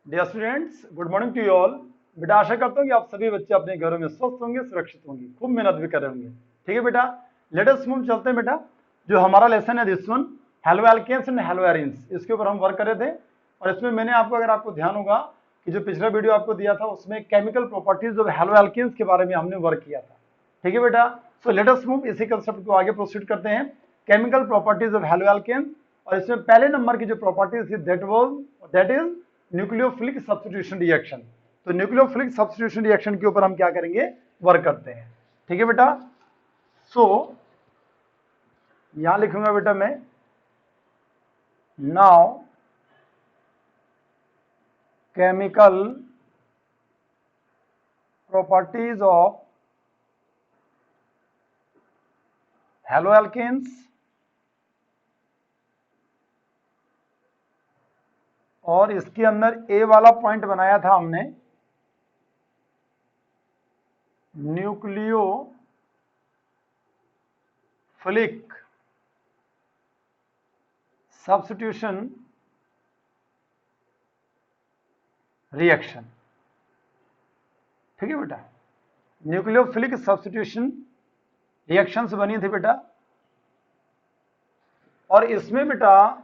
Dear students, good morning to you all. बेटा आशा करता हूँ कि आप सभी बच्चे अपने घरों में स्वस्थ होंगे, सुरक्षित होंगे, खूब मेहनत भी कर रहे होंगे। ठीक है बेटा, लेट अस मूव चलते हैं बेटा। जो हमारा लेसन है this one, haloalkanes and haloarenes, इसके ऊपर हम वर्क कर रहे थे। और इसमें मैंने आपको, अगर आपको ध्यान होगा कि जो पिछला वीडियो आपको दिया था उसमें chemical properties of haloalkanes के बारे में हमने वर्क किया था। ठीक है बेटा, सो लेट अस मूव, इसी कंसेप्ट को आगे प्रोसीड करते हैं। Chemical properties of haloalkanes, और इसमें पहले नंबर की जो प्रॉपर्टीज थी that is nucleophilic substitution reaction. तो न्यूक्लियोफिलिक सब्स्टिट्यूशन रिएक्शन के ऊपर हम क्या करेंगे, वर्क करते हैं। ठीक है बेटा, सो यहां लिखूंगा बेटा मैं, now chemical properties of haloalkanes और इसके अंदर ए वाला पॉइंट बनाया था हमने, न्यूक्लियोफिलिक सब्स्टिट्यूशन रिएक्शन। ठीक है बेटा, न्यूक्लियोफिलिक सब्स्टिट्यूशन रिएक्शंस बनी थी बेटा। और इसमें बेटा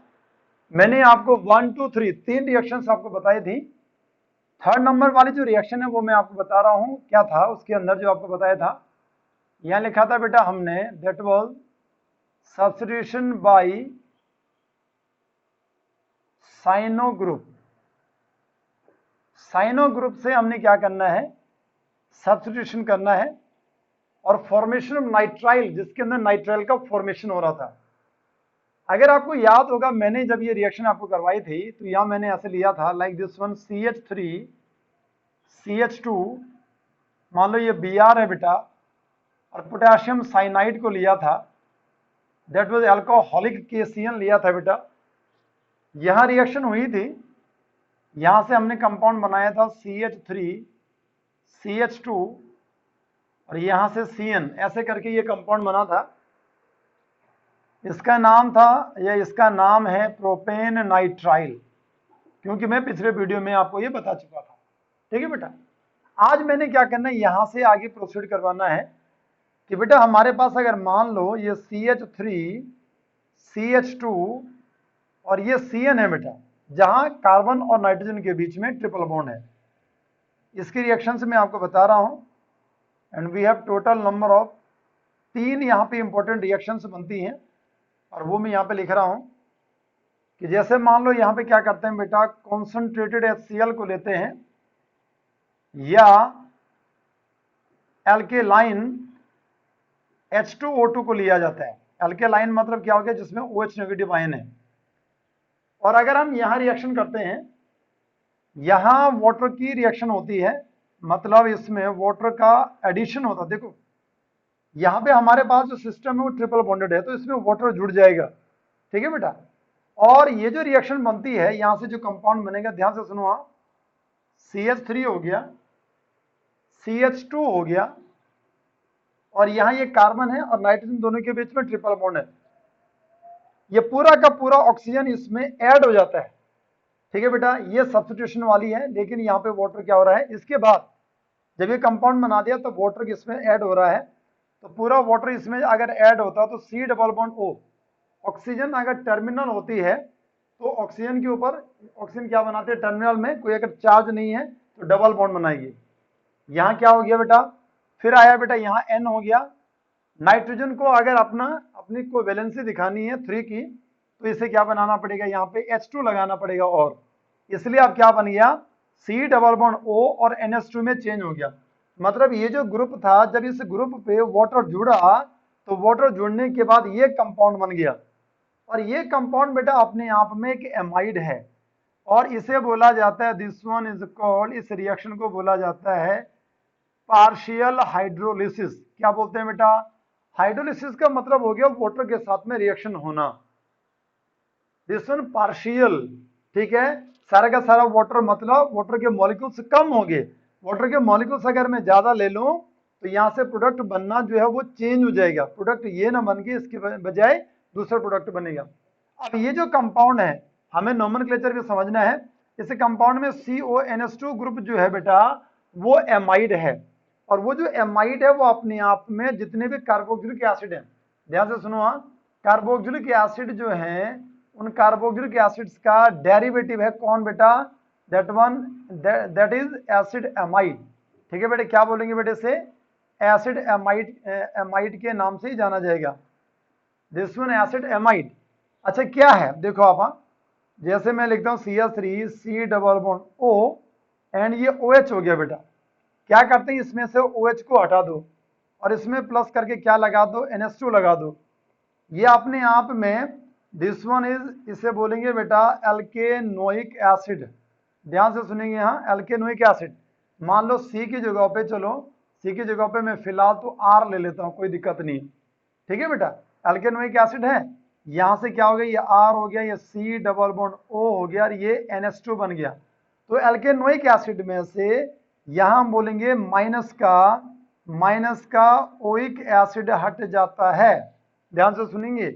मैंने आपको 1 2 3 तीन रिएक्शंस आपको बताई थी। थर्ड नंबर वाली जो रिएक्शन है वो मैं आपको बता रहा हूं क्या था उसके अंदर, जो आपको बताया था। यहां लिखा था बेटा हमने, that was substitution by cyano group. Cyano group से हमने क्या करना है, सब्स्टिट्यूशन करना है। और फॉर्मेशन ऑफ नाइट्राइल, जिसके अंदर नाइट्राइल का फॉर्मेशन हो रहा था। अगर आपको याद होगा, मैंने जब ये रिएक्शन आपको करवाई थी तो यहां मैंने ऐसे लिया था, like this one, CH3 CH2, मान लो ये Br है बेटा, और पोटेशियम साइनाइड को लिया था, दैट वाज अल्कोहलिक KCN लिया था बेटा। यहां रिएक्शन हुई थी, यहां से हमने कंपाउंड बनाया था CH3 CH2 और यहां से CN, ऐसे करके ये कंपाउंड बना था। इसका नाम था, या इसका नाम है प्रोपेन नाइट्राइल, क्योंकि मैं पिछले वीडियो में आपको ये बता चुका था। ठीक है बेटा, आज मैंने क्या करना है, यहां से आगे प्रोसीड करवाना है कि बेटा हमारे पास अगर मान लो ये CH3 CH2 और ये CN है बेटा, जहां कार्बन और नाइट्रोजन के बीच में ट्रिपल बॉन्ड है। इसकी रिएक्शन से मैं आपको बता रहा हूं, and we have total number of 3 यहाँ पे इंपॉर्टेंट रिएक्शंस बनती हैं, और वो मैं यहाँ पे लिख रहा हूं कि जैसे मान लो यहाँ पे क्या करते हैं बेटा, कॉन्सेंट्रेटेड HCl को लेते हैं, या एल्केलाइन H2O2 को लिया जाता है। एल्केलाइन मतलब क्या हो गया, जिसमें OH नेगेटिव आयन है। और अगर हम यहां रिएक्शन करते हैं, यहां वाटर की रिएक्शन होती है, मतलब इसमें वाटर का एडिशन होता है। देखो यहां पे हमारे पास जो सिस्टम है वो ट्रिपल बॉन्डेड है, तो इसमें वाटर जुड़ जाएगा। ठीक है बेटा, और ये जो रिएक्शन बनती है, यहां से जो कंपाउंड बनेगा, ध्यान से सुनो, CH3 हो गया, CH2 हो गया, और यहां ये कार्बन है और नाइट्रोजन, दोनों के बीच में ट्रिपल बॉन्ड है। ये पूरा का पूरा ऑक्सीजन इसमें ऐड हो जाता है। ठीक है बेटा, ये सब्स्टिट्यूशन वाली है, लेकिन यहाँ पे वाटर क्या हो रहा है, इसके बाद जब ये कंपाउंड बना दिया तो वाटर इसमें ऐड हो रहा है। तो पूरा वाटर इसमें अगर ऐड होता तो C double bond O, oxygen अगर टर्मिनल होती है तो ऑक्सीजन के ऊपर, ऑक्सीजन क्या बनाते हैं टर्मिनल में, कोई अगर चार्ज नहीं है तो डबल बॉन्ड बनाएगी। यहाँ क्या हो गया बेटा, फिर आया बेटा यहाँ N हो गया। नाइट्रोजन को अगर अपनी को वैलेंसी दिखानी है 3 की, तो इसे क्या बनाना पड़ेगा, यहाँ पे H2 लगाना पड़ेगा, और इसलिए अब क्या बन गया, C डबल बॉन्ड O और NH2 में चेंज हो गया। मतलब ये जो ग्रुप था, जब इस ग्रुप पे वाटर जुड़ा तो वाटर जुड़ने के बाद ये कंपाउंड बन गया, और ये कंपाउंड बेटा अपने आप में एक एमाइड है, और इसे बोला जाता है, दिस वन इज कॉल्ड, इस रिएक्शन को बोला जाता है पार्शियल हाइड्रोलिसिस। क्या बोलते हैं बेटा, हाइड्रोलिसिस का मतलब हो गया वाटर के साथ में रिएक्शन होना। दिस वन पार्शियल, ठीक है, सारा का सारा वाटर, मतलब वाटर के मॉलिक्यूल्स कम हो गए। वाटर के मॉलिक्यूल्स अगर मैं ज्यादा ले लूं तो यहां से प्रोडक्ट बनना जो है वो चेंज हो जाएगा, प्रोडक्ट ये ना बन के इसके बजाय दूसरा प्रोडक्ट बनेगा। अब ये जो कंपाउंड है, हमें नोमेनक्लेचर भी समझना है। इस कंपाउंड में CONH2 ग्रुप जो है बेटा वो एमाइड है, और वो जो एमाइड है वो अपने आप में जितने भी कार्बोक्सिलिक एसिड हैं, ध्यान से सुनो, हाँ, कार्बोक्सिलिक एसिड जो हैं उन कार्बोक्सिलिक एसिड्स का डेरिवेटिव है कौन बेटा, दैट इज एसिड एमाइड। ठीक है बेटे, क्या बोलेंगे बेटे से, एसिड एमाइड के नाम से ही जाना जाएगा, दिस वन एसिड एमाइड। अच्छा क्या है देखो आप, हाँ, जैसे मैं लिखता हूँ CH3 C double bond O and ये OH हो गया बेटा, क्या करते हैं इसमें से OH को हटा दो और इसमें प्लस करके क्या लगा दो, NH2 लगा दो, ये अपने आप में दिस वन इज, इसे बोलेंगे बेटा एल्केनोइक एसिड। ध्यान से सुनेंगे, यहाँ एल्केनोइक एसिड। मान लो C की जगह पे, चलो C की जगह पे मैं फिलहाल तो R ले लेता हूँ, कोई दिक्कत नहीं, ठीक है बेटा, एल्केनोइक एसिड है, यहां से क्या हो गया, ये R हो गया, ये C डबल बॉन्ड O हो गया और ये NH2 बन गया। तो एल्केनोइक एसिड में से यहां हम बोलेंगे माइनस का ओइक एसिड हट जाता है, ध्यान से सुनेंगे,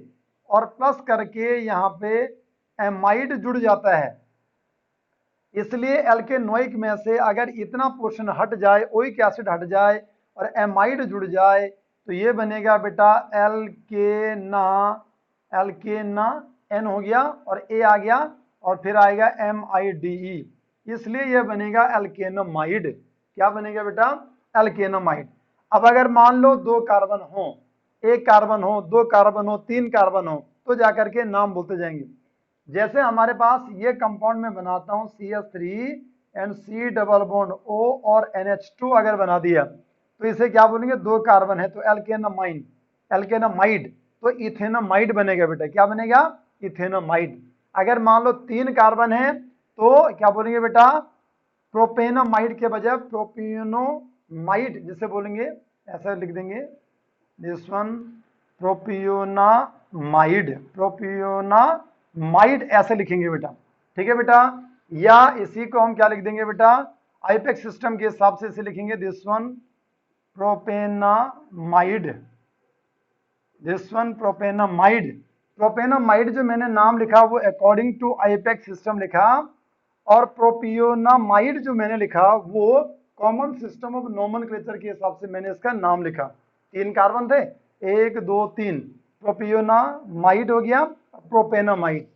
और प्लस करके यहाँ पे एमाइड जुड़ जाता है। इसलिए एल्केनोइक में से अगर इतना पोर्शन हट जाए, ओइक एसिड हट जाए और एमाइड जुड़ जाए तो ये बनेगा बेटा एल्केना N हो गया और A आ गया और फिर आएगा MIDE, इसलिए यह बनेगा एल्केनमाइड। क्या बनेगा बेटा, एल्केनमाइड। अब अगर मान लो दो कार्बन हो, एक कार्बन हो, दो कार्बन हो, तीन कार्बन हो, तो जाकर के नाम बोलते जाएंगे। जैसे हमारे पास ये कंपाउंड में बनाता हूं CH3 and C double bond O और NH2 अगर बना दिया तो इसे क्या बोलेंगे, दो कार्बन है तो एल्केनामाइड, तो इथेनामाइड बनेगा बेटा, क्या बनेगा, इथेनामाइड। अगर मान लो तीन कार्बन है तो क्या बोलेंगे बेटा, प्रोपेनामाइड के बजाय प्रोपियोनामाइड जिसे बोलेंगे, ऐसा लिख देंगे दिस वन प्रोपियोनामाइड ऐसे लिखेंगे बेटा, ठीक है बेटा। या इसी को हम क्या लिख देंगे बेटा, आईपेक्स सिस्टम के हिसाब से इसे लिखेंगे दिस वन प्रोपेनामाइड, प्रोपेनामाइड जो मैंने नाम लिखा वो अकॉर्डिंग टू आईपेक्स सिस्टम लिखा, और प्रोपियोनामाइड जो मैंने लिखा वो कॉमन सिस्टम ऑफ नोमेनक्लेचर के हिसाब से मैंने इसका नाम लिखा। तीन कार्बन थे, 1 2 3, प्रोपियोनामाइड हो गया, प्रोपेनामाइड,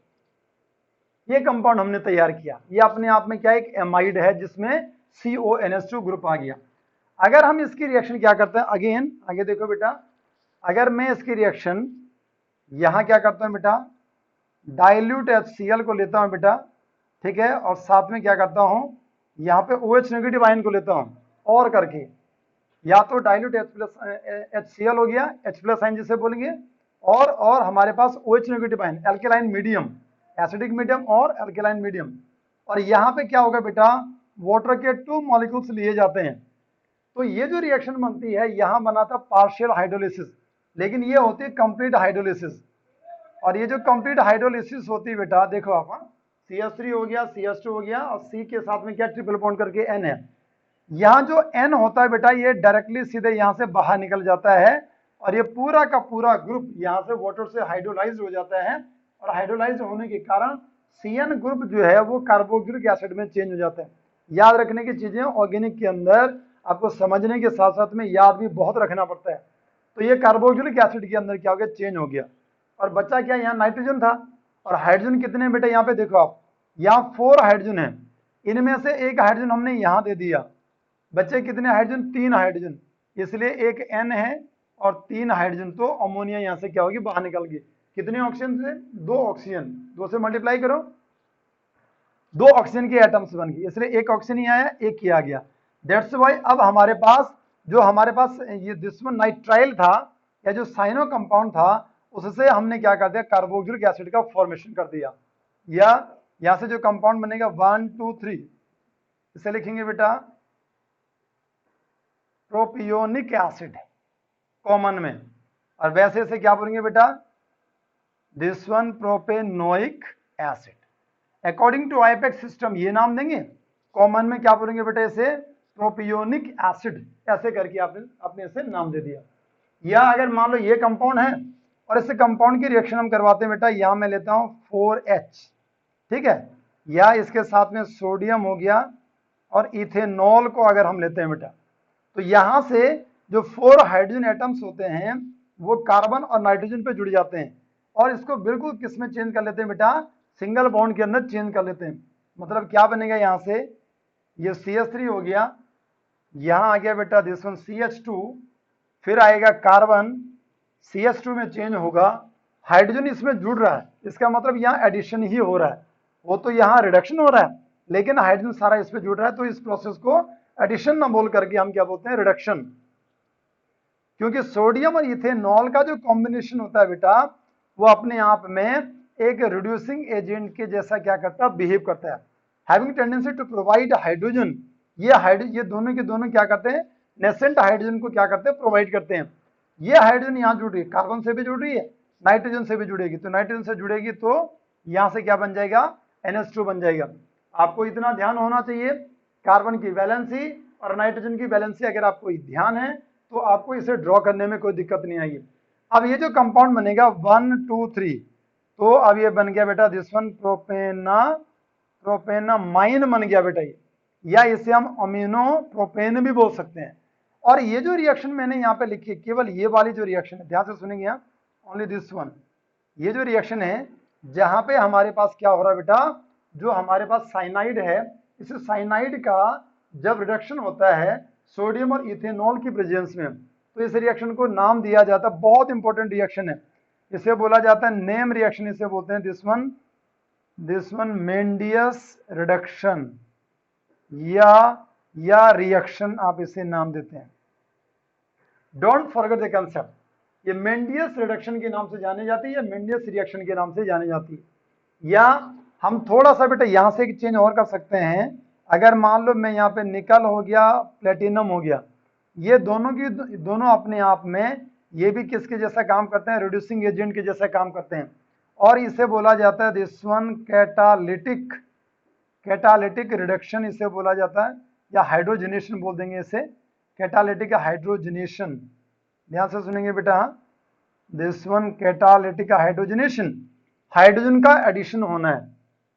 ये कंपाउंड हमने तैयार किया। ये अपने आप में क्या, एक एमाइड है जिसमें CONH2 ग्रुप आ गया। अगर हम इसकी रिएक्शन क्या करते हैं, अगेन आगे देखो बेटा, अगर मैं इसकी रिएक्शन यहां क्या करता हूं बेटा, डाइल्यूट HCl को लेता हूं बेटा, ठीक है, और साथ में क्या करता हूं, यहाँ पे OH नेगेटिव आयन को लेता हूं, और करके या तो डाइल्यूट HCl हो गया, H+ आयन जिसे बोलेंगे, और हमारे पास OH negative ion, alkaline medium, acidic medium और एल्केलाइन मीडियम, और यहाँ पे क्या होगा बेटा, वाटर के 2 मॉलिक्यूल्स लिए जाते हैं। तो ये जो रिएक्शन बनती है, यहाँ बना था पार्शियल हाइड्रोलिसिस, लेकिन ये होती है कंप्लीट हाइड्रोलिसिस। और ये जो कंप्लीट हाइड्रोलिसिस होती है बेटा, देखो आप, CH3 हो गया, CH2 हो गया, और C के साथ में क्या ट्रिपल बॉन्ड करके N है। यहाँ जो N होता है बेटा, ये डायरेक्टली सीधे यहाँ से बाहर निकल जाता है, और ये पूरा का पूरा ग्रुप यहाँ से वाटर से हाइड्रोलाइज हो जाता है, और हाइड्रोलाइज होने के कारण CN ग्रुप जो है वो कार्बोक्सिलिक एसिड में चेंज हो जाता है। याद रखने की चीजें ऑर्गेनिक के अंदर आपको समझने के साथ साथ में याद भी बहुत रखना पड़ता है। तो ये कार्बोक्सिलिक एसिड के अंदर क्या हो गया, चेंज हो गया, और बच्चा क्या, यहाँ नाइट्रोजन था, और हाइड्रोजन कितने बेटा, यहाँ पे देखो आप, यहाँ 4 हाइड्रोजन है, इनमें से एक हाइड्रोजन हमने यहाँ दे दिया। बच्चे कितने हाइड्रोजन, 3 हाइड्रोजन, इसलिए एक N है और 3 हाइड्रोजन, तो अमोनिया यहाँ से क्या होगी, बाहर निकल गई। कितने ऑक्सीजन से, 2 ऑक्सीजन, 2 से मल्टीप्लाई करो, 2 ऑक्सीजन के एटम्स बन गए, इसलिए एक ऑक्सीजन ही आया, एक ही आ गया। दैट्स वाई अब हमारे पास ये दुश्मन नाइट्राइल था, या जो साइनो कंपाउंड था, उससे हमने क्या कर दिया, कार्बोक्सिलिक एसिड का फॉर्मेशन कर दिया। या यहां से जो कंपाउंड बनेगा 1 2 3, इसे लिखेंगे बेटा प्रोपियोनिक एसिड कॉमन में, और वैसे से क्या बोलेंगे बेटा, this one propanoic acid. According to IUPAC system ये नाम देंगे, कॉमन में क्या बोलेंगे बेटा, इसे प्रोपियोनिक एसिड, ऐसे करके आपने इसे नाम दे दिया। या अगर मान लो ये कंपाउंड है और इस कंपाउंड की रिएक्शन हम करवाते हैं बेटा, यहां मैं लेता हूं 4H, ठीक है, या इसके साथ में सोडियम हो गया और इथेनॉल को अगर हम लेते हैं बेटा, तो यहां से जो 4 हाइड्रोजन एटम्स होते हैं वो कार्बन और नाइट्रोजन पे जुड़ जाते हैं और इसको बिल्कुल किस में चेंज कर लेते हैं बेटा, सिंगल बॉन्ड के अंदर चेंज कर लेते हैं। मतलब क्या बनेगा, यहां से ये CH3 हो गया, यहां आ गया बेटा दिस वन CH2, फिर आएगा कार्बन CH2 में चेंज होगा, हाइड्रोजन इसमें जुड़ रहा है, इसका मतलब यहाँ एडिशन ही हो रहा है, वो तो यहाँ रिडक्शन हो रहा है लेकिन हाइड्रोजन सारा इस पे जुड़ रहा है, तो इस प्रोसेस को एडिशन ना बोल करके हम क्या बोलते हैं, रिडक्शन। क्योंकि सोडियम और इथेनॉल का जो कॉम्बिनेशन होता है बेटा, वो अपने आप में एक रिड्यूसिंग एजेंट के जैसा क्या करता है, बिहेव करता है, having tendency to provide hydrogen. ये दोनों के दोनों क्या करते हैं, नेसेंट हाइड्रोजन को क्या करते हैं, प्रोवाइड करते हैं। ये हाइड्रोजन यहाँ जुड़ रही है, कार्बन से भी जुड़ रही है, नाइट्रोजन से भी जुड़ेगी, तो नाइट्रोजन से जुड़ेगी तो यहां से क्या बन जाएगा, NH2 बन जाएगा। आपको इतना ध्यान होना चाहिए, कार्बन की वैलेंसी और नाइट्रोजन की वैलेंसी अगर आपको ध्यान है तो आपको इसे ड्रॉ करने में कोई दिक्कत नहीं आएगी। अब ये जो कंपाउंड बनेगा 1 2 3, तो अब ये बन गया बेटा दिस वन प्रोपेनामाइन बन गया बेटा ये, या इसे हम अमीनो प्रोपेन भी बोल सकते हैं। और ये जो रिएक्शन मैंने यहाँ पे लिखी है, केवल ये वाली जो रिएक्शन है, ध्यान से सुनेंगे यहाँ, ओनली दिस वन, ये जो रिएक्शन है जहां पे हमारे पास क्या हो रहा है बेटा, जो हमारे पास साइनाइड है, इस साइनाइड का जब रिडक्शन होता है सोडियम और इथेनॉल की प्रेजेंस में, तो इस रिएक्शन को नाम दिया जाता है, बहुत इंपॉर्टेंट रिएक्शन है, इसे बोला जाता है नेम रिएक्शन, इसे बोलते हैं दिस वन मेंडियस रिडक्शन या रिएक्शन, आप इसे नाम देते हैं। डोंट फॉरगेट द कंसेप्ट, ये मेंडियस रिडक्शन के नाम से जानी जाती है या मेंडियस रिएक्शन के नाम से जानी जाती है। या हम थोड़ा सा बेटा यहां से एक चेंज और कर सकते हैं, अगर मान लो मैं यहाँ पे निकल हो गया, प्लेटिनम हो गया, ये दोनों अपने आप में ये भी किसके जैसा काम करते हैं, रिड्यूसिंग एजेंट के जैसा काम करते हैं, और इसे बोला जाता है दिस वन कैटालिटिक रिडक्शन इसे बोला जाता है, या हाइड्रोजनेशन बोल देंगे इसे, कैटालिटिक हाइड्रोजनेशन। ध्यान से सुनेंगे बेटा, this one catalytic hydrogenation, hydrogen का एडिशन होना है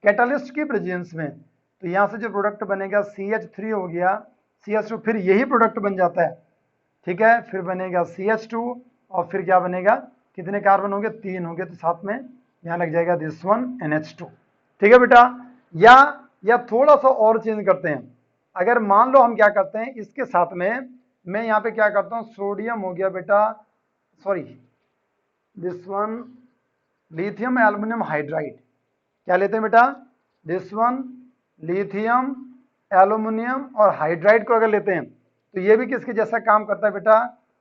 कैटालिस्ट की प्रेजेंस में, तो यहां से जो प्रोडक्ट बनेगा CH3 हो गया, CH2, फिर यही प्रोडक्ट बन जाता है, ठीक है, फिर बनेगा CH2 और फिर क्या बनेगा, कितने कार्बन होंगे, 3 होंगे, तो साथ में यहां लग जाएगा दिस वन NH2, ठीक है बेटा। या थोड़ा सा और चेंज करते हैं, अगर मान लो हम क्या करते हैं, इसके साथ में मैं यहाँ पे क्या करता हूँ, सोडियम हो गया बेटा, sorry this one lithium aluminium hydride, क्या लेते हैं बेटा, दिस वन लिथियम एल्युमिनियम और हाइड्राइड को अगर लेते हैं, तो ये भी किसके जैसा काम करता है बेटा,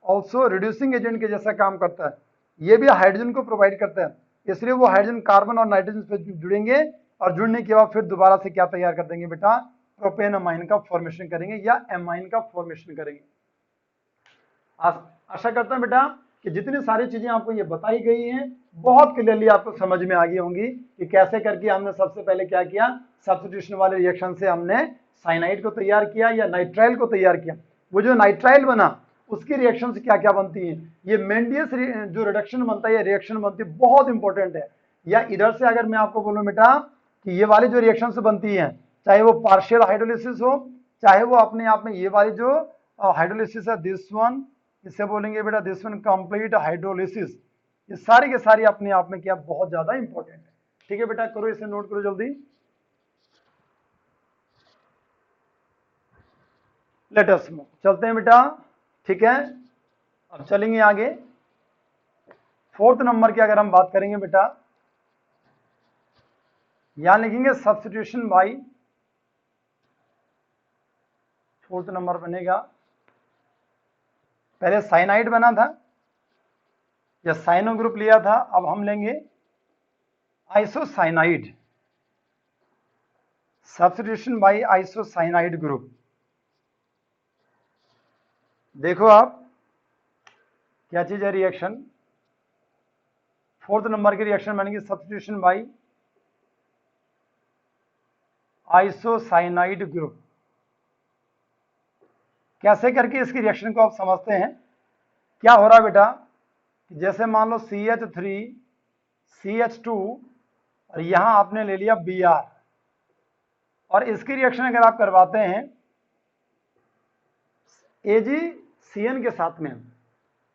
ऑल्सो रिड्यूसिंग एजेंट के जैसा काम करता है, ये भी हाइड्रोजन को प्रोवाइड करता है, इसलिए वो हाइड्रोजन कार्बन और नाइट्रोजन से जुड़ेंगे और जुड़ने के बाद फिर दोबारा से क्या तैयार कर देंगे बेटा, प्रोपेनामाइन का फॉर्मेशन करेंगे या एमाइन का फॉर्मेशन करेंगे। आशा करता हूं बेटा कि जितनी सारी चीजें आपको ये बताई गई हैं बहुत क्लियरली आपको समझ में आ गई होंगी कि कैसे करके हमने सबसे पहले क्या किया, सब्स्टिट्यूशन वाले रिएक्शन से हमने साइनाइड को तैयार किया या नाइट्राइल को तैयार किया, वो जो नाइट्राइल बना उसकी रिएक्शन से क्या क्या बनती है, ये मेंडियस जो रिडक्शन बनता है, ये रिएक्शन बनती है, बहुत इंपॉर्टेंट है। या इधर से अगर मैं आपको बोलूं बेटा कि ये वाली जो रिएक्शन से बनती है, चाहे वो पार्शियल हाइड्रोलिसिस हो, चाहे वो अपने आप में ये वाली जो हाइड्रोलिसिस है दिस वन, इसे बोलेंगे बेटा दिस वन कंप्लीट हाइड्रोलिसिस, ये सारी के सारी अपने आप में क्या बहुत ज्यादा इंपॉर्टेंट है, ठीक है बेटा, करो इसे नोट करो जल्दी। लेट अस मूव, चलते हैं बेटा, ठीक है, अब चलेंगे आगे। 4th नंबर की अगर हम बात करेंगे बेटा, यहां लिखेंगे सब्स्टिट्यूशन बाय, 4th नंबर बनेगा, पहले साइनाइड बना था या साइनो ग्रुप लिया था, अब हम लेंगे isocyanide, substitution by isocyanide group. देखो आप क्या चीज है रिएक्शन, 4th नंबर की रिएक्शन बनेगी सब्स्टिट्यूशन बाय आइसोसाइनाइड ग्रुप। कैसे करके इसकी रिएक्शन को आप समझते हैं, क्या हो रहा है बेटा, जैसे मान लो CH3 CH2 और यहां आपने ले लिया Br, और इसकी रिएक्शन अगर आप करवाते हैं AgCN के साथ में,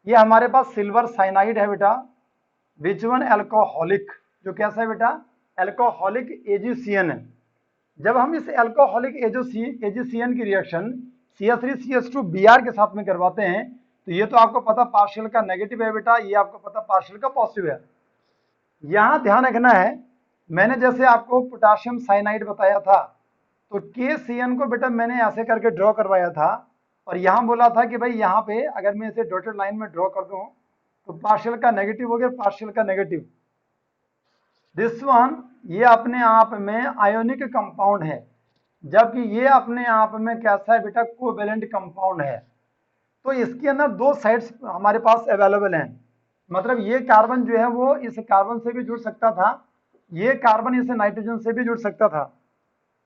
ये हमारे पास सिल्वर साइनाइड है बेटा, विच वन एल्कोहलिक, जो कैसा है बेटा, एल्कोहलिक AgCN है। जब हम इस एल्कोहलिक AgCN की रिएक्शन CH3CH2Br के साथ में करवाते हैं, तो ये तो आपको पता पार्शियल का नेगेटिव है बेटा, ये आपको पता पार्शियल का पॉजिटिव है। यहां ध्यान रखना है, मैंने जैसे आपको पोटाशियम साइनाइड बताया था, तो KCN को बेटा मैंने ऐसे करके ड्रॉ करवाया था, और यहां बोला था कि भाई यहाँ पे अगर मैं इसे डॉटेड लाइन में ड्रॉ कर दूं तो पार्शियल का नेगेटिव हो गया, पार्शियल का नेगेटिव। दिस वन ये अपने आप में आयोनिक कंपाउंड है, जबकि ये अपने आप में कैसा है बेटा, कोवेलेंट कंपाउंड है। तो इसके अंदर दो साइड्स हमारे पास अवेलेबल हैं, मतलब ये कार्बन जो है वो इस कार्बन से भी जुड़ सकता था, ये कार्बन इस नाइट्रोजन से भी जुड़ सकता था,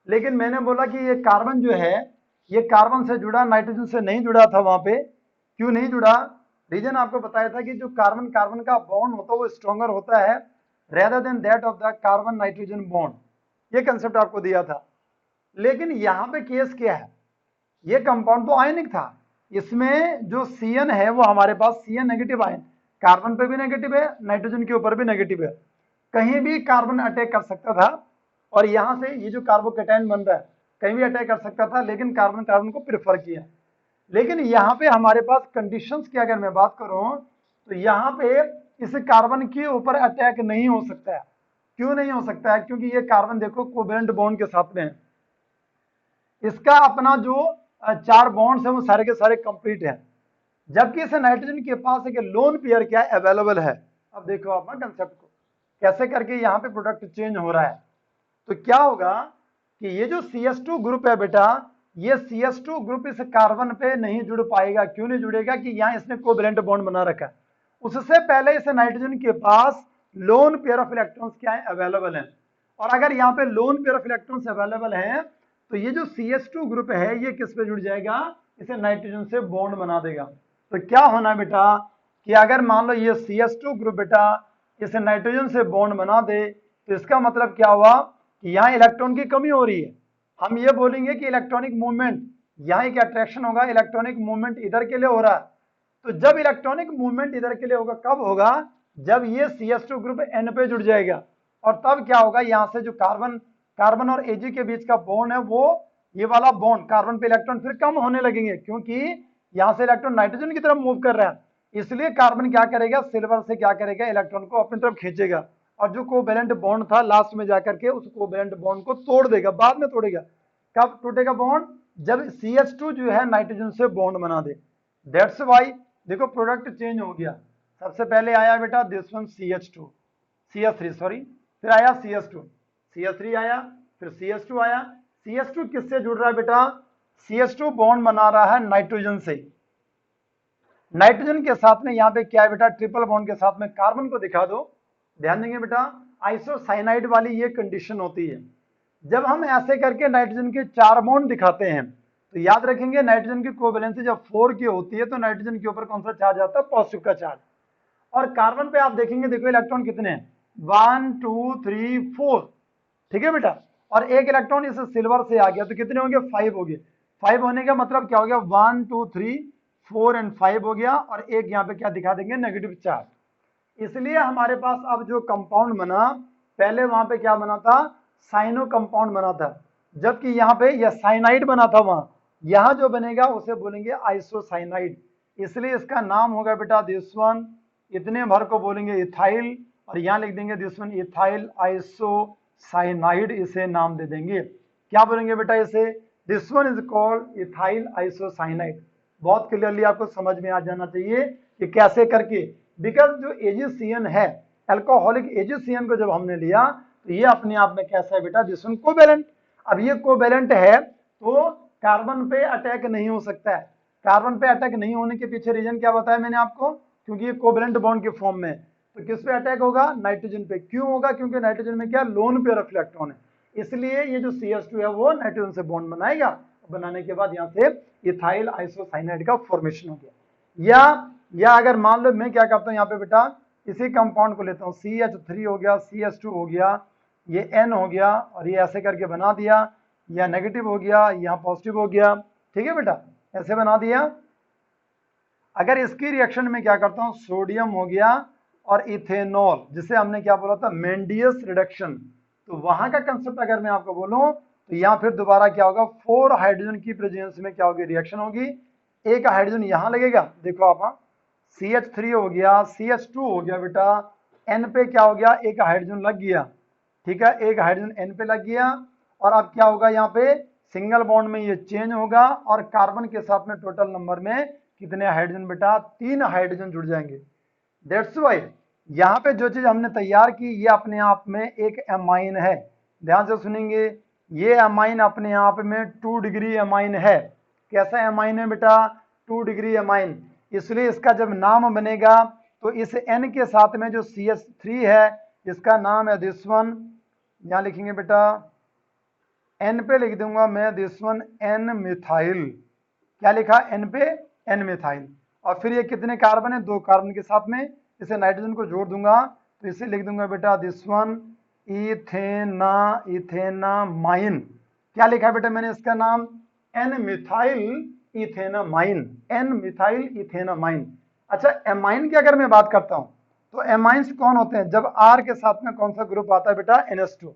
लेकिन मैंने बोला कि ये कार्बन जो है ये कार्बन से जुड़ा, नाइट्रोजन से नहीं जुड़ा था। वहां पे क्यों नहीं जुड़ा, रीजन आपको बताया था कि जो कार्बन कार्बन का बॉन्ड होता है वो स्ट्रॉन्गर होता है rather than that of the carbon nitrogen bond, ये कंसेप्ट आपको दिया था। लेकिन यहाँ पे केस क्या है, ये कंपाउंड तो आयनिक था, इसमें जो CN है वो हमारे पास CN नेगेटिव आयन, कार्बन पे भी नेगेटिव है, नाइट्रोजन के ऊपर भी नेगेटिव है, कहीं भी कार्बन अटैक कर सकता था, और यहां से ये जो कार्बोकेटाइन बन रहा है कहीं भी अटैक कर सकता था, लेकिन कार्बन कार्बन को प्रेफर किया। लेकिन यहाँ पे हमारे पास कंडीशंस की अगर मैं बात करूं तो यहाँ पे इस कार्बन के ऊपर अटैक नहीं हो सकता है। क्यों नहीं हो सकता है, क्योंकि ये कार्बन देखो कोवेलेंट बॉन्ड के साथ में है, इसका अपना जो 4 बॉन्ड्स है वो सारे के सारे कंप्लीट हैं, जबकि इस नाइट्रोजन के पास एक लोन पेयर क्या अवेलेबल है। अब देखो आप कंसेप्ट को कैसे करके यहाँ पे प्रोडक्ट चेंज हो रहा है। तो क्या होगा कि ये जो CH2 ग्रुप है बेटा, ये CH2 ग्रुप इस कार्बन पे नहीं जुड़ पाएगा। क्यों नहीं जुड़ेगा, कि यहाँ इसने कोवेलेंट बॉन्ड बना रखा है, उससे पहले इस नाइट्रोजन के पास लोन पेयर ऑफ इलेक्ट्रॉन्स क्या है, अवेलेबल है। और अगर यहाँ पे lone pair of electrons available है तो ये जो CH2 ग्रुप है ये किस पे जुड़ जाएगा, इसे नाइट्रोजन से बॉन्ड बना देगा। तो क्या होना बेटा कि अगर मान लो ये CH2 ग्रुप बेटा इसे नाइट्रोजन से बॉन्ड बना दे, तो इसका मतलब क्या हुआ कि यहाँ इलेक्ट्रॉन की कमी हो रही है। हम ये बोलेंगे कि इलेक्ट्रॉनिक मूवमेंट, यहाँ एक अट्रैक्शन होगा, इलेक्ट्रॉनिक मूवमेंट इधर के लिए हो रहा है। तो जब इलेक्ट्रॉनिक मूवमेंट इधर के लिए होगा, कब होगा, जब ये CH2 ग्रुप N पे जुड़ जाएगा, और तब क्या होगा, यहाँ से जो कार्बन और Ag के बीच का बॉन्ड है वो ये वाला बॉन्ड, कार्बन पे इलेक्ट्रॉन फिर कम होने लगेंगे, क्योंकि यहाँ से इलेक्ट्रॉन नाइट्रोजन की तरफ मूव कर रहा है, इसलिए कार्बन क्या करेगा, सिल्वर से क्या करेगा, इलेक्ट्रॉन को अपनी तरफ खींचेगा, और जो कोवेलेंट बॉन्ड था लास्ट में जाकर के उस कोवेलेंट बॉन्ड को तोड़ देगा, बाद में तोड़ेगा। कब टूटेगा बॉन्ड, जब CH2 जो है नाइट्रोजन से बॉन्ड बना दे। दैट्स वाई देखो प्रोडक्ट चेंज हो गया। सबसे पहले आया बेटा दिस वन CH3 सॉरी, फिर आया CH3 आया, फिर CH2 आया। CH2 किससे जुड़ रहा है बेटा, CH2 बॉन्ड बना रहा है नाइट्रोजन से, नाइट्रोजन के साथ में यहाँ पे क्या है बेटा, ट्रिपल बॉन्ड के साथ में कार्बन को दिखा दो। ध्यान देंगे बेटा, आइसोसाइनाइड वाली ये कंडीशन होती है, जब हम ऐसे करके नाइट्रोजन के 4 बॉन्ड दिखाते हैं, तो याद रखेंगे नाइट्रोजन की कोवेलेंसी जब 4 की होती है तो नाइट्रोजन के ऊपर कौन सा चार्ज आता है, पॉजिटिव का चार्ज। और कार्बन पे आप देखेंगे, देखो इलेक्ट्रॉन कितने हैं, 1 2 3 4, ठीक है बेटा, और एक इलेक्ट्रॉन इस सिल्वर से आ गया तो कितने होंगे, 5 हो गए। 5 होने का मतलब क्या हो गया, 1 2 3 4 एंड 5 हो गया, और एक यहाँ पे क्या दिखा देंगे, नेगेटिव चार्ज। इसलिए हमारे पास अब जो कंपाउंड बना, पहले वहां पे क्या बना था, साइनो कंपाउंड बना था, जबकि यहाँ पे यह साइनाइड बना था वहां, यहाँ जो बनेगा उसे बोलेंगे आइसोसाइनाइड, इसलिए इसका नाम होगा बेटा दिस वन, इतने भर को बोलेंगे इथाइल, और यहाँ लिख देंगे दिस वन इथाइल आइसोसाइनाइड, इसे नाम दे देंगे, क्या बोलेंगे बेटा इसे, this one is called ethyl isocyanide. बहुत क्लियरली आपको समझ में आ जाना चाहिए कि कैसे करके, बिकॉज जो AgCN है, अल्कोहलिक AgCN को जब हमने लिया तो ये अपने आप में कैसा है बेटा, दिस वन कोवेलेंट। अब ये कोवेलेंट है तो कार्बन पे अटैक नहीं हो सकता है। कार्बन पे अटैक नहीं होने के पीछे रीजन क्या बताया मैंने आपको, क्योंकि ये कोवेलेंट बॉन्ड के फॉर्म में, तो किस पे अटैक होगा, नाइट्रोजन पे। क्यों होगा, क्योंकि नाइट्रोजन में क्या, लोन पेयर ऑफ इलेक्ट्रॉन है, इसलिए ये जो CH2 है वो नाइट्रोजन से बॉन्ड बनाएगा, बनाने के बाद यहाँ से इथाइल आइसोसाइनाइड का फॉर्मेशन हो गया। या अगर मान लो मैं क्या करता हूँ यहाँ पे बेटा, इसी कंपाउंड को लेता हूँ, CH3 हो गया, CH2 हो गया, ये N हो गया, और ये ऐसे करके बना दिया, या नेगेटिव हो गया, यहाँ पॉजिटिव हो गया। ठीक है बेटा, ऐसे बना दिया। अगर इसकी रिएक्शन में क्या करता हूँ, सोडियम हो गया और इथेनॉल, जिसे हमने क्या बोला था, मेंडियस रिडक्शन, तो वहां का कंसेप्ट अगर मैं आपको बोलूं तो यहाँ फिर दोबारा क्या होगा, 4 हाइड्रोजन की प्रेजेंस में क्या होगी, रिएक्शन होगी। एक हाइड्रोजन यहां लगेगा, देखो आप, CH3 हो गया, CH2 हो गया बेटा, N पे क्या हो गया, एक हाइड्रोजन लग गया। ठीक है, एक हाइड्रोजन N पे लग गया, और अब क्या होगा, यहाँ पे सिंगल बॉन्ड में ये चेंज होगा, और कार्बन के साथ में टोटल नंबर में कितने हाइड्रोजन बेटा, 3 हाइड्रोजन जुड़ जाएंगे। दैट्स वाई यहाँ पे जो चीज हमने तैयार की ये अपने आप में एक एमाइन है। ध्यान से सुनेंगे, ये एमाइन अपने आप में 2 डिग्री एमाइन है। कैसा एमाइन है बेटा, 2 डिग्री एमाइन। इसलिए इसका जब नाम बनेगा तो इस N के साथ में जो CH3 है इसका नाम है दिस वन, यहां लिखेंगे बेटा N पे लिख दूंगा मैं दिस वन N मिथाइल। क्या लिखा, N पे N मिथाइल। और फिर ये कितने कार्बन है, 2 कार्बन के साथ में इसे नाइट्रोजन को जोड़ दूंगा तो इसे लिख दूंगा बेटा दिस वन इथेनामाइन। क्या लिखा है बेटा मैंने इसका नाम, N methyl ethanamine, N methyl ethanamine. अच्छा, एमाइन की अगर मैं बात करता हूं तो एमाइंस कौन होते हैं, जब R के साथ में कौन सा ग्रुप आता है बेटा, NH2।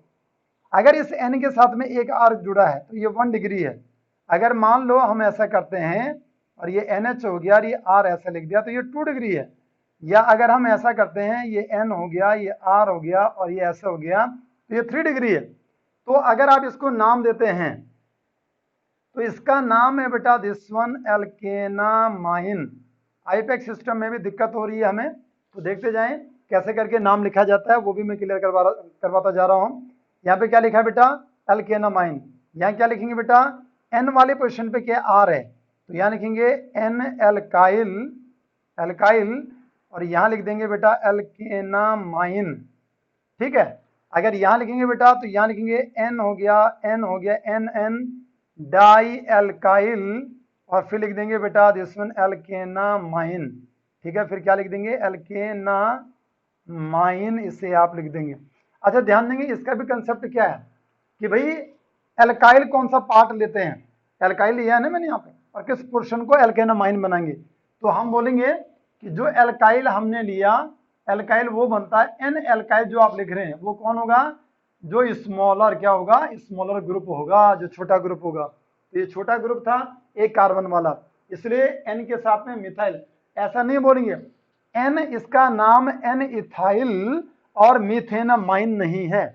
अगर इस N के साथ में एक R जुड़ा है तो ये 1 डिग्री है। अगर मान लो हम ऐसा करते हैं और ये NH हो गया और ये R ऐसा लिख दिया तो ये 2 डिग्री है। या अगर हम ऐसा करते हैं, ये N हो गया, ये R हो गया और ये ऐसा हो गया तो ये 3 डिग्री है। तो अगर आप इसको नाम देते हैं तो इसका नाम है बेटा दिस वन एल्केनामाइन। आईपैक सिस्टम में भी दिक्कत हो रही है हमें, तो देखते जाएं कैसे करके नाम लिखा जाता है, वो भी मैं क्लियर करवाता जा रहा हूं। यहाँ पे क्या लिखा है बेटा, एल्केनामाइन। यहाँ क्या लिखेंगे बेटा, N वाले पोजीशन पे क्या R है तो यहाँ लिखेंगे N एल्काइल, एल्काइल, और यहाँ लिख देंगे बेटा एल्केनामाइन। ठीक है, अगर यहाँ लिखेंगे बेटा तो यहाँ लिखेंगे N हो गया, N हो गया, NN डाई एल्काइल, और फिर लिख देंगे बेटा दिस वन एल्केनामाइन। ठीक है, फिर क्या लिख देंगे, एल्केनामाइन, इसे आप लिख देंगे। अच्छा, ध्यान देंगे इसका भी कंसेप्ट क्या है कि भाई एल्काइल कौन सा पार्ट लेते हैं, एल्काइल लिया है ना मैंने यहाँ पे, और किस पोर्शन को एल्केनामाइन बनाएंगे। तो हम बोलेंगे कि जो एल्काइल हमने लिया, एल्काइल वो बनता है N एल्काइल, जो आप लिख रहे हैं वो कौन होगा, जो स्मॉलर क्या होगा, स्मॉलर ग्रुप होगा, जो छोटा ग्रुप होगा। तो ये छोटा ग्रुप था एक कार्बन वाला, इसलिए N के साथ में मिथाइल। ऐसा नहीं बोलेंगे N, इसका नाम N इथाइल और मीथेनामाइन नहीं है।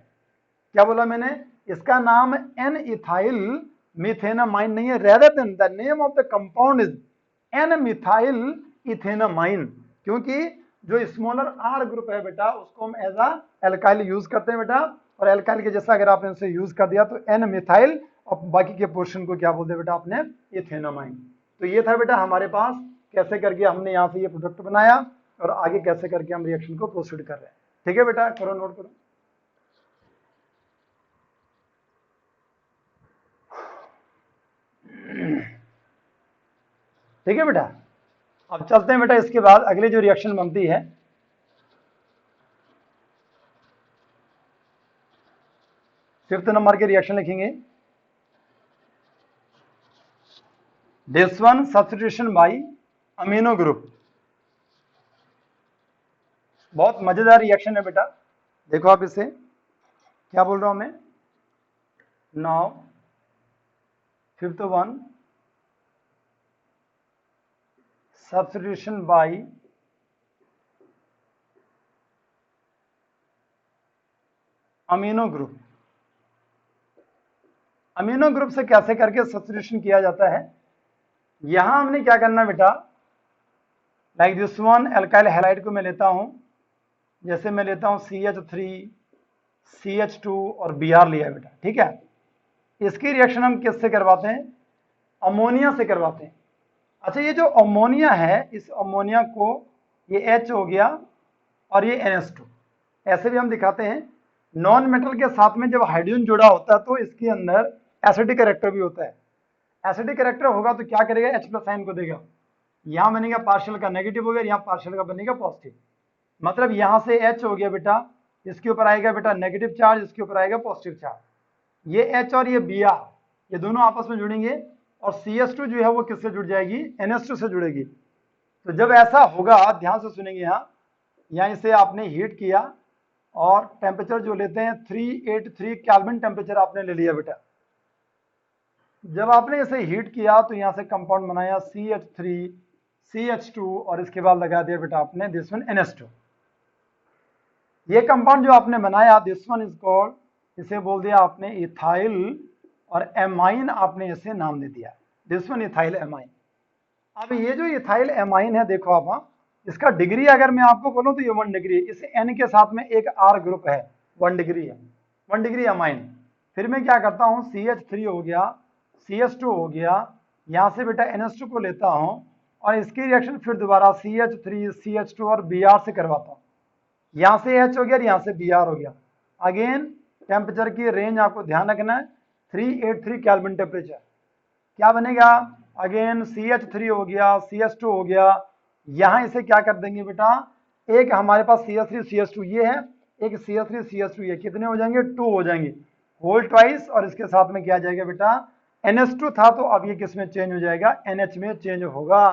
क्या बोला मैंने, इसका नाम N इथाइल मीथेनामाइन नहीं है, rather than the name of the compound is N methyl ethanamine. क्योंकि जो स्मॉलर R ग्रुप है बेटा उसको हम एज अ एल्काइल यूज करते हैं बेटा, और एल्काइल के जैसा अगर आपने उसे यूज कर दिया तो N मिथाइल, और बाकी के पोर्शन को क्या बोलते हैं बेटा आपने, इथेनामाइन। तो ये था बेटा हमारे पास कैसे करके हमने यहाँ से ये प्रोडक्ट बनाया और आगे कैसे करके हम रिएक्शन को प्रोसीड कर रहे हैं। ठीक है बेटा, करो नोट करो। ठीक है बेटा, अब चलते हैं बेटा इसके बाद अगली जो रिएक्शन बनती है, फिफ्थ नंबर के रिएक्शन लिखेंगे this one substitution by amino group. बहुत मजेदार रिएक्शन है बेटा, देखो आप इसे क्या बोल रहा हूं मैं। Now fifth one substitution by amino group. Amino group से कैसे करके सब्स्टिट्यूशन किया जाता है, यहां हमने क्या करना बेटा, like this one alkyl halide को मैं लेता हूं, जैसे मैं लेता हूं CH3, CH2 और Br लिया बेटा। ठीक है, इसकी रिएक्शन हम किससे करवाते हैं, अमोनिया से करवाते हैं। अच्छा, ये जो अमोनिया है, इस अमोनिया को ये H हो गया और ये NH2, ऐसे भी हम दिखाते हैं। नॉन मेटल के साथ में जब हाइड्रोजन जुड़ा होता है तो इसके अंदर एसिडिक कैरेक्टर भी होता है। एसिडिक कैरेक्टर होगा तो क्या करेगा, H प्लस साइन को देगा, यहां बनेगा पार्शियल का नेगेटिव हो गया, यहाँ पार्शियल का बनेगा पॉजिटिव। मतलब यहां से H हो गया बेटा, इसके ऊपर आएगा बेटा नेगेटिव चार्ज, इसके ऊपर आएगा पॉजिटिव चार्ज। ये H और ये Br, ये दोनों आपस में जुड़ेंगे और CH2 जो है वो किससे जुड़ जाएगी, NH2 से जुड़ेगी। तो जब ऐसा होगा, ध्यान से सुनेंगे, यहाँ इसे आपने हीट किया और टेम्परेचर जो लेते हैं 383 केल्विन टेम्परेचर आपने ले लिया बेटा। जब आपने इसे हीट किया तो यहाँ से कंपाउंड बनाया CH3 CH2 और इसके बाद लगा दिया बेटा आपने दिस वन NH2। ये कंपाउंड जो आपने बनाया दिस वन इज कॉल्ड, इसे बोल दिया आपने इथाइल और एमाइन आपने इसे नाम दे दिया, दिस वन इथाइल एमाइन। अब ये जो इथाइल एमाइन है देखो आप, इसका डिग्री अगर मैं आपको बोलूं तो ये 1 डिग्री, इस N के साथ में एक R ग्रुप है, 1 डिग्री है, 1 डिग्री अमाइन। फिर मैं क्या करता हूँ, CH3 हो गया, CH2 हो गया, यहाँ से बेटा NH2 को लेता हूँ और इसकी रिएक्शन फिर दोबारा CH3 CH2 और Br से करवाता हूँ। यहाँ से H हो गया, यहाँ से Br हो गया। अगेन टेम्परेचर की रेंज आपको ध्यान रखना है, 383 केल्विन टेम्परेचर। क्या बनेगा, अगेन CH3 हो गया, CH2 हो गया, यहाँ इसे क्या कर देंगे बेटा, एक हमारे पास CH3 CH2 ये है, एक CH3 CH2 ये, कितने हो जाएंगे, 2 हो जाएंगे, होल ट्वाइस, और इसके साथ में क्या जाएगा बेटा, NH2 था तो अब ये किस में चेंज हो जाएगा, NH में चेंज होगा।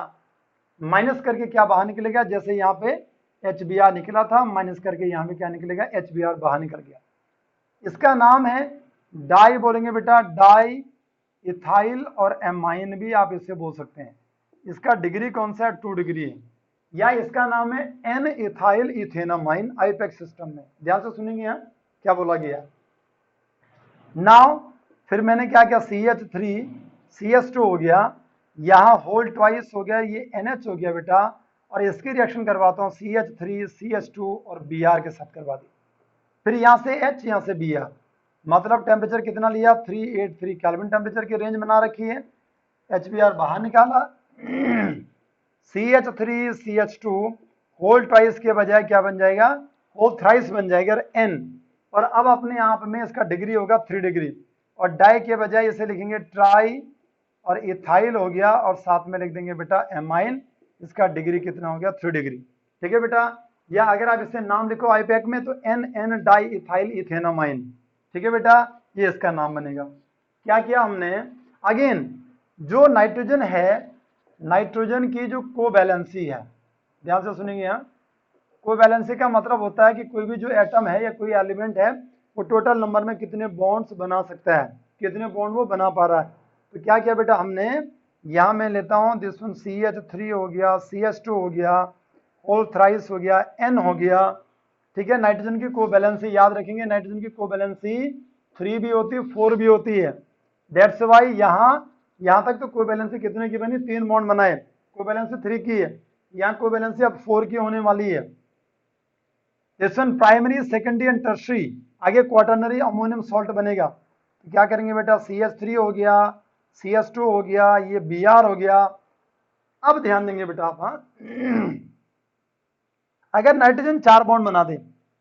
माइनस करके क्या बाहर निकलेगा, जैसे यहाँ पे HBr निकला था, माइनस करके यहाँ पे क्या निकलेगा, HBr बाहर निकल गया। इसका नाम है डाई, बोलेंगे बेटा डाई इथाइल और एमाइन भी आप इसे बोल सकते हैं। इसका डिग्री कौन सा है, 2 डिग्री है, या इसका नाम है N इथाइल इथेनामाइन आईपेक्स सिस्टम में। ध्यान से सुनेंगे यहाँ क्या बोला गया। नाउ फिर मैंने क्या किया, CH3 CH2 हो गया, यहाँ होल ट्वाइस हो गया, ये NH हो गया बेटा, और इसकी रिएक्शन करवाता हूँ CH3 CH2 और Br के साथ करवा दी। फिर यहाँ से H, यहाँ से Br, मतलब टेम्परेचर कितना लिया, 383 केल्विन टेम्परेचर की रेंज बना रखी है। HBr बाहर निकाला, CH3 CH2 होल ट्वाइस के बजाय क्या बन जाएगा, होल थ्राइस बन जाएगा, N, और अब अपने आप में इसका डिग्री होगा 3 डिग्री, और डाई के बजाय इसे लिखेंगे ट्राई, और इथाइल हो गया, और साथ में लिख देंगे बेटा एमाइन, इसका डिग्री कितना हो गया, 3 डिग्री। ठीक है बेटा, या अगर आप इसे नाम लिखो आईपैक में तो NN डाई इथाइल इथेनामाइन। ठीक है बेटा, ये इसका नाम बनेगा। क्या किया हमने, अगेन जो नाइट्रोजन है, नाइट्रोजन की जो कोवैलेंसी है, ध्यान से सुनेंगे यहाँ, कोवैलेंसी का मतलब होता है कि कोई भी जो एटम है या कोई एलिमेंट है वो टोटल नंबर में कितने बॉन्ड्स बना सकता है, कितने बॉन्ड वो बना पा रहा है। तो क्या किया बेटा हमने, यहाँ मैं लेता हूँ दिस वन CH3 हो गया, CH2 हो गया, होल थ्राइस हो गया, N हो गया। ठीक है, नाइट्रोजन की कोवैलेंसी याद रखेंगे, नाइट्रोजन की कोवैलेंसी 3 भी होती है, 4 भी होती है। दैट्स वाई यहाँ तक तो कोवैलेंसी कितने की बनी, 3 बॉन्ड बनाए, कोवैलेंसी 3 की है, यहाँ कोवैलेंसी अब 4 की होने वाली है। This one primary secondary and tertiary, आगे क्वाटरनरी अमोनियम सॉल्ट बनेगा। तो क्या करेंगे बेटा, CH3 हो गया, CH2 हो गया, ये Br हो गया। अब ध्यान देंगे बेटा आप, अगर नाइट्रोजन 4 बॉन्ड बना दे,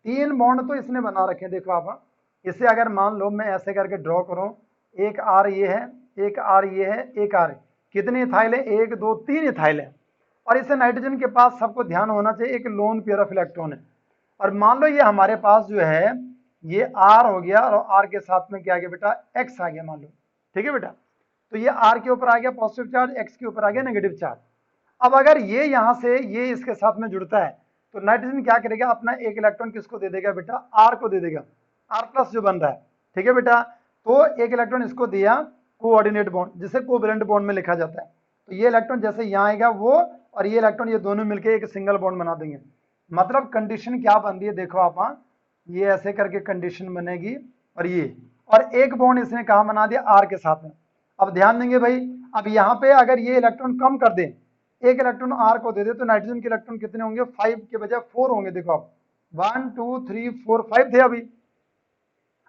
3 बॉन्ड तो इसने बना रखे, देखो आप, इसे अगर मान लो मैं ऐसे करके ड्रॉ करूं, एक R ये है, एक R ये है, एक R, कितने इथाइल है, 1 2 3 इथाइल है, और इसे नाइट्रोजन के पास सबको ध्यान होना चाहिए एक लोन पेयर ऑफ इलेक्ट्रॉन है। और मान लो ये हमारे पास जो है ये R हो गया, और R के साथ में क्या आ गया बेटा, X आ गया मान लो। ठीक है बेटा, तो ये R के ऊपर आ गया पॉजिटिव चार्ज, X के ऊपर आ गया नेगेटिव चार्ज। अब अगर ये यहाँ से ये इसके साथ में जुड़ता है तो नाइट्रोजन क्या करेगा, अपना एक इलेक्ट्रॉन किसको दे देगा बेटा, R को दे देगा, R+ जो बन रहा है। ठीक है बेटा, तो एक इलेक्ट्रॉन इसको दिया कोऑर्डिनेट बॉन्ड, जिसे कोवैलेंट बॉन्ड में लिखा जाता है। तो ये इलेक्ट्रॉन जैसे यहाँ आएगा वो, और ये इलेक्ट्रॉन, ये दोनों मिलकर एक सिंगल बॉन्ड बना देंगे। मतलब कंडीशन क्या बन रही है, देखो आप, ये ऐसे करके कंडीशन बनेगी, और एक बॉन्ड इसने कहा बना दिया, R के साथ में। अब ध्यान देंगे भाई, अब यहाँ पे अगर ये इलेक्ट्रॉन कम कर दे, एक इलेक्ट्रॉन R को दे दे, तो नाइट्रोजन के इलेक्ट्रॉन कितने होंगे, 5 के बजाय 4 होंगे। देखो आप, 1 2 3 4 5 थे,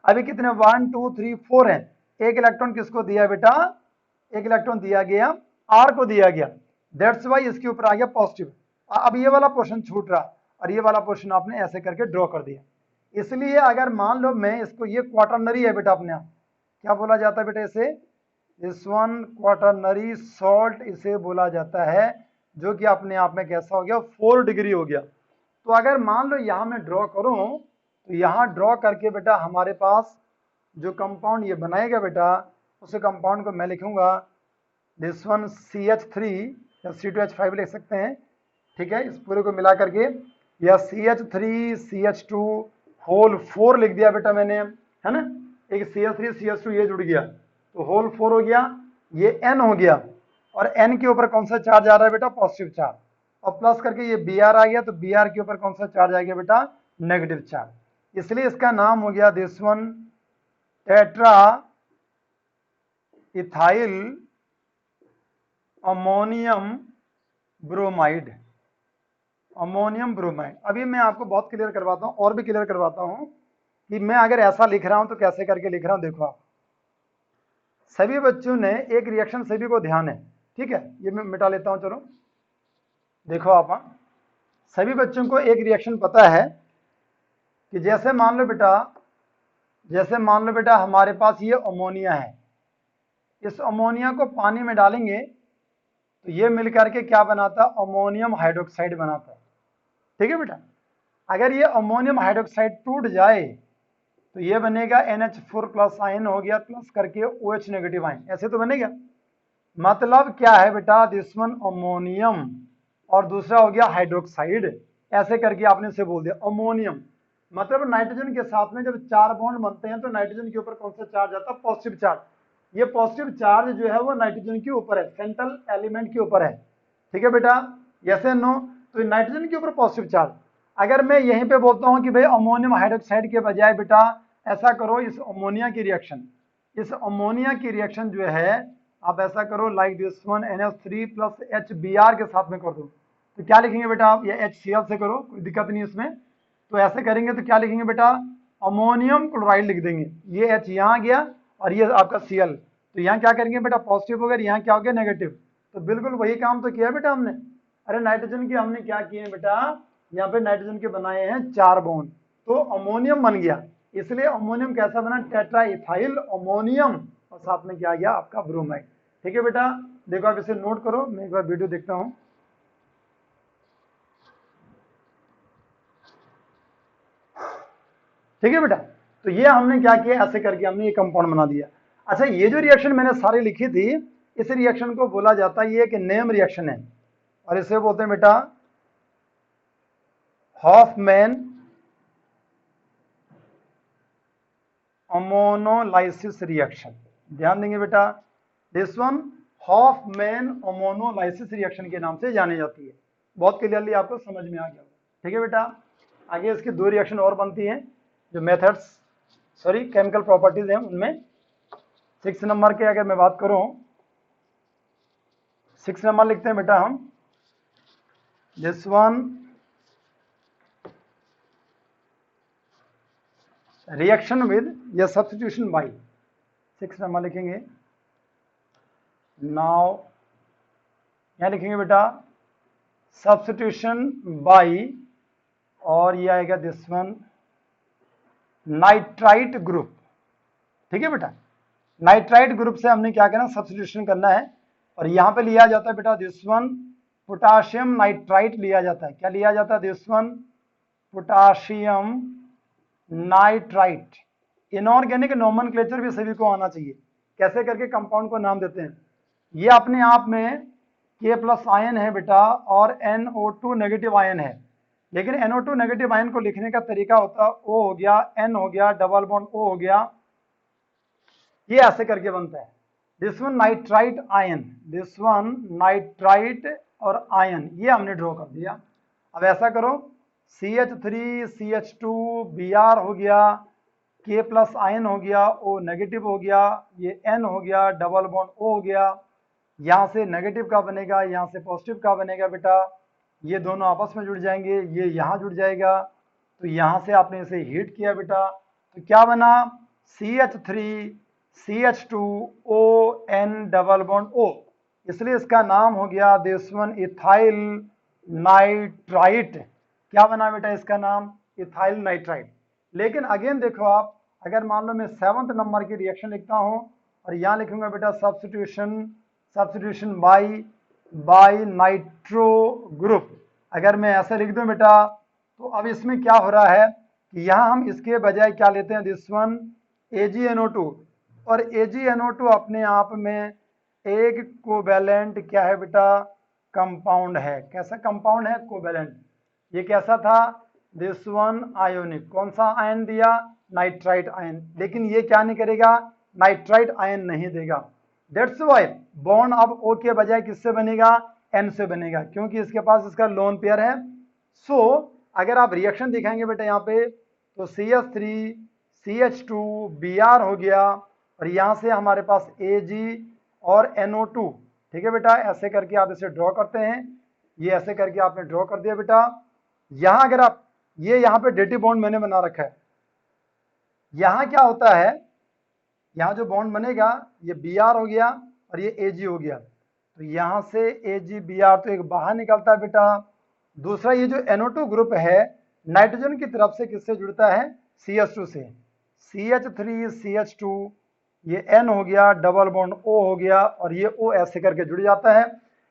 अभी कितने, 1 2 3 4 हैं। एक इलेक्ट्रॉन किसको दिया बेटा, एक इलेक्ट्रॉन दिया गया R को दिया गया, दैट्स वाई इसके ऊपर आ गया पॉजिटिव। अब ये वाला पोर्शन छूट रहा, और ये वाला पोर्शन आपने ऐसे करके ड्रॉ कर दिया। इसलिए अगर मान लो मैं इसको, ये क्वाटरनरी है बेटा, अपने आप क्या बोला जाता है बेटा इसे, दिस वन क्वाटरनरी सॉल्ट इसे बोला जाता है, जो कि अपने आप में कैसा हो गया, 4 डिग्री हो गया। तो अगर मान लो यहाँ मैं ड्रॉ करूं, तो यहाँ ड्रॉ करके बेटा हमारे पास जो कंपाउंड ये बनाएगा बेटा, उस कंपाउंड को मैं लिखूंगा दिस वन CH3 या C2H5 लिख सकते हैं, ठीक है। इस पूरे को मिला करके या CH3 CH2 होल 4 लिख दिया बेटा मैंने, है ना। एक CH3 CH2 ये जुड़ गया तो होल 4 हो गया, ये N हो गया, और N के ऊपर कौन सा चार्ज आ रहा है बेटा, पॉजिटिव चार्ज, और प्लस करके ये Br आ गया तो Br के ऊपर कौन सा चार्ज आ गया बेटा, नेगेटिव चार्ज। इसलिए इसका नाम हो गया this one tetra ethyl ammonium bromide. Ammonium bromide. अभी मैं आपको बहुत क्लियर करवाता हूँ, और भी क्लियर करवाता हूँ कि मैं अगर ऐसा लिख रहा हूं तो कैसे करके लिख रहा हूं। देखो आप सभी बच्चों ने एक रिएक्शन, सभी को ध्यान है, ठीक है। ये मैं मिटा लेता हूं, चलो देखो आप, सभी बच्चों को एक रिएक्शन पता है कि जैसे मान लो बेटा हमारे पास ये अमोनिया है, इस अमोनिया को पानी में डालेंगे तो ये मिलकर के क्या बनाता है, अमोनियम हाइड्रोक्साइड बनाता है, ठीक है बेटा। अगर ये अमोनियम हाइड्रोक्साइड टूट जाए तो ये बनेगा NH4+ आयन हो गया, प्लस करके OH नेगेटिव आयन, ऐसे तो बनेगा। मतलब क्या है बेटा, दिस वन अमोनियम और दूसरा हो गया हाइड्रोक्साइड, ऐसे करके आपने से बोल दिया अमोनियम। मतलब नाइट्रोजन के साथ में जब 4 बॉन्ड बनते हैं तो नाइट्रोजन के ऊपर कौन सा चार्ज आता है, पॉजिटिव चार्ज। ये पॉजिटिव चार्ज जो है वो नाइट्रोजन के ऊपर है, सेंट्रल एलिमेंट के ऊपर है, ठीक है बेटा। यस एंड नो, तो नाइट्रोजन के ऊपर पॉजिटिव चार्ज। अगर मैं यहीं पे बोलता हूं कि भाई अमोनियम हाइड्रोक्साइड के बजाय बेटा ऐसा करो, इस अमोनिया की रिएक्शन जो है आप ऐसा करो like this one NH3+ HBr के साथ में कर दो, तो क्या लिखेंगे बेटा आप, ये HCl से करो, कोई दिक्कत नहीं इसमें। तो ऐसे करेंगे तो क्या लिखेंगे बेटा, अमोनियम क्लोराइड लिख देंगे, ये H यहाँ गया और ये आपका Cl, तो यहाँ क्या करेंगे बेटा, पॉजिटिव हो गया, यहाँ क्या हो गया, नेगेटिव। तो बिल्कुल वही काम तो किया बेटा हमने। अरे नाइट्रोजन के हमने क्या किए बेटा, यहाँ पे नाइट्रोजन के बनाए हैं 4 बॉन्ड, तो अमोनियम बन गया। इसलिए अमोनियम कैसा बना, टेट्रा इथाइल अमोनियम, और साथ में क्या आ गया आपका ब्रोमाइड, ठीक है बेटा। देखो आप इसे नोट करो, मैं एक बार वीडियो देखता हूं। ठीक है बेटा, तो ये हमने क्या किया, ऐसे करके हमने ये कंपाउंड बना दिया। अच्छा, ये जो रिएक्शन मैंने सारी लिखी थी, इस रिएक्शन को बोला जाता है, ये एक नेम रिएक्शन है, और इसे बोलते हैं बेटा हॉफमैन अमोनोलाइसिस रिएक्शन। ध्यान देंगे बेटा, this one Hofmann ammonolysis reaction के नाम से जानी जाती है। बहुत क्लियरली आपको समझ में आ गया, ठीक है बेटा। आगे इसकी 2 रिएक्शन और बनती हैं, जो मेथड्स केमिकल प्रॉपर्टीज हैं उनमें। 6 नंबर के अगर मैं बात करूं, 6 नंबर लिखते हैं बेटा हम, दिस वन रिएक्शन विद या सब्स्टिट्यूशन बाई, 6 नंबर लिखेंगे। नाउ यहां लिखेंगे बेटा सब्स्टिट्यूशन बाई, और ये आएगा दिस वन नाइट्राइट ग्रुप, ठीक है बेटा। नाइट्राइट ग्रुप से हमने क्या करना, सब्स्टिट्यूशन करना है, और यहां पे लिया जाता है बेटा दिस वन पोटाशियम नाइट्राइट लिया जाता है। क्या लिया जाता है, this one potassium nitrite. Inorganic nomenclature भी सभी को आना चाहिए, कैसे करके कंपाउंड को नाम देते हैं। ये अपने आप में K+ आयन है बेटा, और NO2 नेगेटिव आयन है, लेकिन NO2 नेगेटिव आयन को लिखने का तरीका होता है O हो गया, N हो गया, डबल बॉन्ड O हो गया, ये ऐसे करके बनता है। This one nitrite ion, this one nitrite और आयन, ये हमने ड्रॉ कर दिया। अब ऐसा करो, CH3 CH2 Br हो गया, K+ आयन हो गया, O नेगेटिव हो गया, ये N हो गया, डबल बॉन्ड O हो गया, यहाँ से नेगेटिव का बनेगा, यहाँ से पॉजिटिव का बनेगा बेटा, ये दोनों आपस में जुड़ जाएंगे, ये यहाँ जुड़ जाएगा, तो यहाँ से आपने इसे हीट किया बेटा, तो क्या बना, CH3 CH2 ON double bond O, इसलिए इसका नाम हो गया दिस वन इथाइल नाइट्राइट। क्या बना बेटा इसका नाम, इथाइल नाइट्राइट। लेकिन अगेन देखो आप, अगर मान लो मैं 7th नंबर की रिएक्शन लिखता हूं और यहां लिखूंगा बेटा सब्स्टिट्यूशन बाय नाइट्रो ग्रुप, अगर मैं ऐसे लिख दूं बेटा, तो अब इसमें क्या हो रहा है कि यहां हम इसके बजाय क्या लेते हैं, दिस वन AgNO2, और AgNO2 अपने आप में एक कोवैलेंट क्या है बेटा, कंपाउंड है। कैसा कंपाउंड है, कोवैलेंट। ये कैसा था, दिस वन आयोनिक। कौन सा आयन दिया, नाइट्राइट आयन। लेकिन ये क्या नहीं करेगा, नाइट्राइट आयन नहीं देगा। दैट्स वाई बॉन्ड अब O के बजाय किससे बनेगा, N से बनेगा, क्योंकि इसके पास इसका लोन पेयर है। सो अगर आप रिएक्शन दिखाएंगे बेटा यहाँ पे, तो CH3 CH2 Br हो गया, और यहाँ से हमारे पास Ag और NO2। ठीक है बेटा, ऐसे करके आप इसे ड्रॉ करते हैं। ये ऐसे करके आपने ड्रॉ कर दिया बेटा। यहाँ अगर आप, ये यहाँ पे डेटिव बॉन्ड मैंने बना रखा है। यहाँ क्या होता है, यहाँ जो बॉन्ड बनेगा ये Br हो गया और ये Ag हो गया, तो यहाँ से AgBr तो एक बाहर निकलता है बेटा। दूसरा ये जो NO2 ग्रुप है नाइट्रोजन की तरफ से किससे जुड़ता है, CH2 से। CH3 CH2 ये N हो गया, डबल बॉन्ड O हो गया, और ये O ऐसे करके जुड़ जाता है।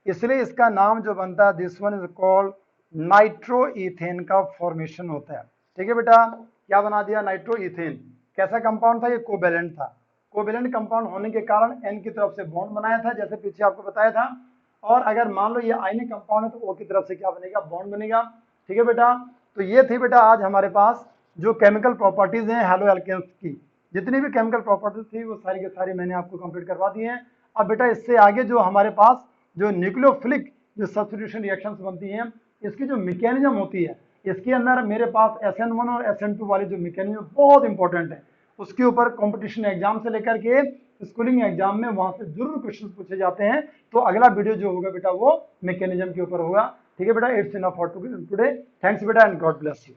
इसलिए इसका नाम जो बनता है, this one is called nitroethane का फॉर्मेशन होता है। ठीक है बेटा, क्या बना दिया, नाइट्रोइथेन। कैसा कंपाउंड था, ये कोवैलेंट था। कोवैलेंट कंपाउंड होने के कारण N की तरफ से बॉन्ड बनाया था, जैसे पीछे आपको बताया था। और अगर मान लो ये आयनिक कंपाउंड है, तो O की तरफ से क्या बनेगा, बॉन्ड बनेगा। ठीक है बेटा, तो ये थी बेटा आज हमारे पास जो केमिकल प्रॉपर्टीज हैं हैलो एल्केन्स की। जितनी भी केमिकल प्रॉपर्टीज थी वो सारी के सारी मैंने आपको कंप्लीट करवा दी हैं। अब बेटा इससे आगे जो हमारे पास जो न्यूक्लियोफिलिक जो सब्स्टिट्यूशन रिएक्शंस बनती हैं, इसकी जो मैकेनिज्म होती है, इसके अंदर मेरे पास SN1 और SN2 वाली जो मैकेनिज्म बहुत इंपॉर्टेंट है। उसके ऊपर कंपटीशन एग्जाम से लेकर के स्कूलिंग एग्जाम में वहां से जरूर क्वेश्चन पूछे जाते हैं। तो अगला वीडियो जो होगा बेटा वो मैकेनिज्म के ऊपर होगा। ठीक है बेटा, it's enough for today. Thanks बेटा एंड गॉड ब्लेस यू।